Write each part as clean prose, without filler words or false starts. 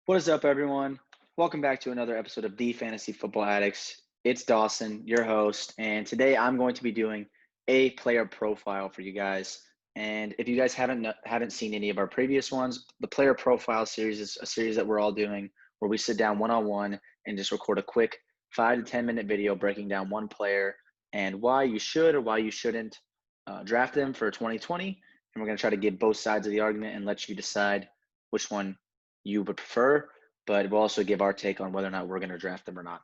What is up, everyone? Welcome back to another episode of The Fantasy Football Addicts. It's Dawson, your host, and today I'm going to be doing a player profile for you guys. And if you guys haven't seen any of our previous ones, the player profile series is a series that we're all doing where we sit down one-on-one and just record a quick 5 to 10 minute video breaking down one player and why you should or why you shouldn't draft them for 2020. And we're going to try to give both sides of the argument and let you decide which one you would prefer, but we'll also give our take on whether or not we're going to draft them or not.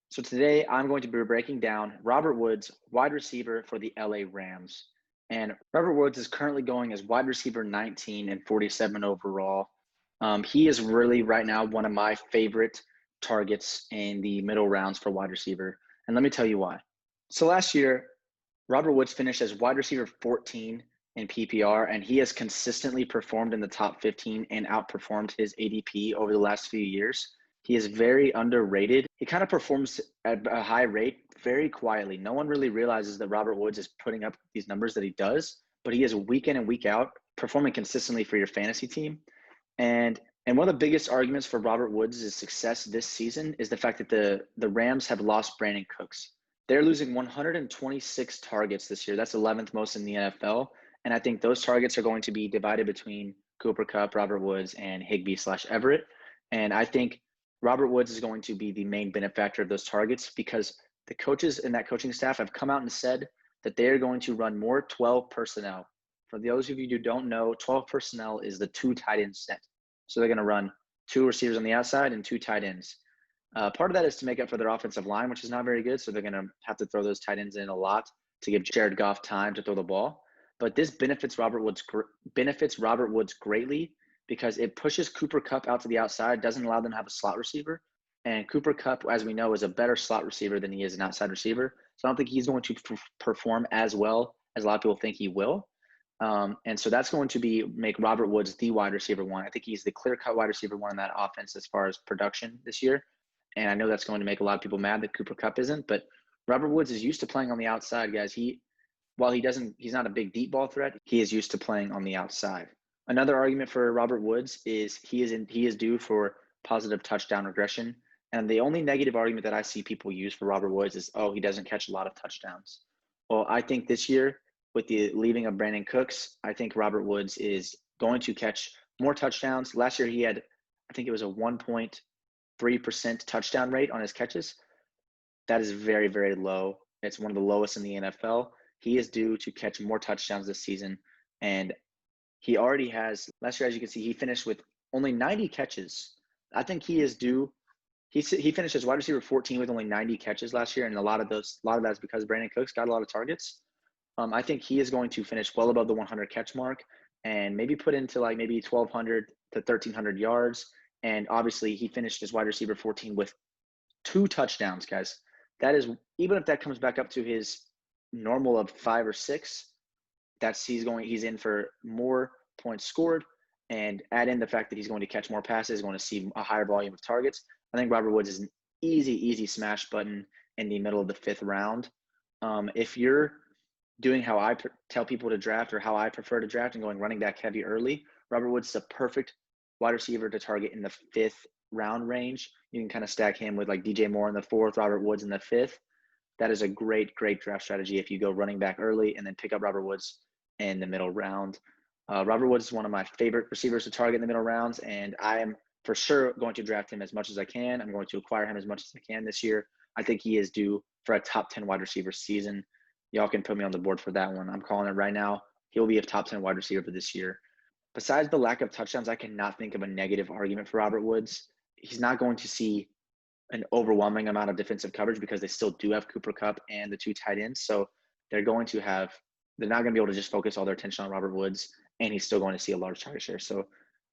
So today I'm going to be breaking down Robert Woods, wide receiver for the LA Rams. And Robert Woods is currently going as wide receiver 19 and 47 overall. He is really right now one of my favorite targets in the middle rounds for wide receiver. And let me tell you why. So last year, Robert Woods finished as wide receiver 14 in PPR, and he has consistently performed in the top 15 and outperformed his ADP over the last few years. He is very underrated. He kind of performs at a high rate very quietly. No one really realizes that Robert Woods is putting up these numbers that he does, but he is week in and week out performing consistently for your fantasy team. And one of the biggest arguments for Robert Woods' success this season is the fact that the Rams have lost Brandon Cooks. They're losing 126 targets this year. That's 11th most in the NFL. And I think those targets are going to be divided between Cooper Kupp, Robert Woods, and Higbee/Everett. And I think Robert Woods is going to be the main benefactor of those targets because the coaches and that coaching staff have come out and said that they are going to run more 12 personnel. For those of you who don't know, 12 personnel is the 2 tight end set. So they're going to run 2 receivers on the outside and 2 tight ends. Part of that is to make up for their offensive line, which is not very good. So they're going to have to throw those tight ends in a lot to give Jared Goff time to throw the ball. But this benefits Robert Woods greatly because it pushes Cooper Kupp out to the outside, doesn't allow them to have a slot receiver. And Cooper Kupp, as we know, is a better slot receiver than he is an outside receiver. So I don't think he's going to perform as well as a lot of people think he will. And so that's going to make Robert Woods the wide receiver one. I think he's the clear-cut wide receiver one in that offense as far as production this year. And I know that's going to make a lot of people mad that Cooper Kupp isn't, but Robert Woods is used to playing on the outside, guys. While he's not a big deep ball threat, he is used to playing on the outside. Another argument for Robert Woods is he is due for positive touchdown regression. And the only negative argument that I see people use for Robert Woods is, he doesn't catch a lot of touchdowns. Well, I think this year, with the leaving of Brandon Cooks, I think Robert Woods is going to catch more touchdowns. Last year he had, I think it was a 1.3% touchdown rate on his catches. That is very, very low. It's one of the lowest in the NFL. He is due to catch more touchdowns this season, and he already has. Last year, as you can see, he finished with only 90 catches. I think he is due. He finished as wide receiver 14 with only 90 catches last year, and a lot of that is because Brandon Cooks got a lot of targets. I think he is going to finish well above the 100 catch mark, and maybe put into like maybe 1,200 to 1,300 yards. And obviously, he finished as wide receiver 14 with 2 touchdowns, guys. That is, even if that comes back up to his normal of 5 or 6, he's in for more points scored, and add in the fact that he's going to catch more passes, going to see a higher volume of targets. I think Robert Woods is an easy smash button in the middle of the 5th round. If you're doing how I tell people to draft or how I prefer to draft and going running back heavy early, Robert Woods is a perfect wide receiver to target in the 5th round range. You can kind of stack him with like DJ Moore in the 4th, Robert Woods in the 5th. That is a great draft strategy if you go running back early and then pick up Robert Woods in the middle round. Robert Woods is one of my favorite receivers to target in the middle rounds, and I am for sure going to draft him as much as I can. I'm going to acquire him as much as I can this year. I think he is due for a top 10 wide receiver season. Y'all can put me on the board for that one. I'm calling it right now. He'll be a top 10 wide receiver for this year. Besides the lack of touchdowns, I cannot think of a negative argument for Robert Woods. He's not going to see an overwhelming amount of defensive coverage because they still do have Cooper Kupp and the 2 tight ends. So they're not going to be able to just focus all their attention on Robert Woods, and he's still going to see a large target share. So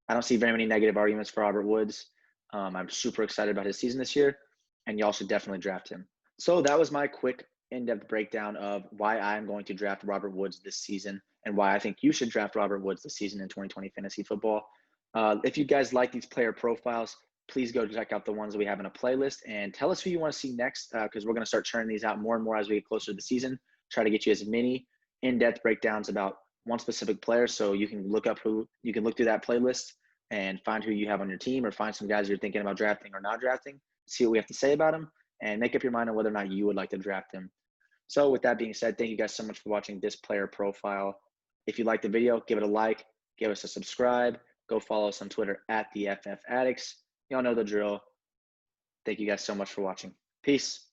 I don't see very many negative arguments for Robert Woods. I'm super excited about his season this year, and y'all should definitely draft him. So that was my quick in-depth breakdown of why I'm going to draft Robert Woods this season and why I think you should draft Robert Woods this season in 2020 fantasy football. If you guys like these player profiles, please go check out the ones that we have in a playlist and tell us who you want to see next, because we're going to start churning these out more and more as we get closer to the season. Try to get you as many in-depth breakdowns about one specific player, so you can look through that playlist and find who you have on your team, or find some guys you're thinking about drafting or not drafting, see what we have to say about them, and make up your mind on whether or not you would like to draft him. So with that being said, thank you guys so much for watching this player profile. If you liked the video, give it a like, give us a subscribe, go follow us on Twitter at the FF Addicts. Y'all know the drill. Thank you guys so much for watching. Peace.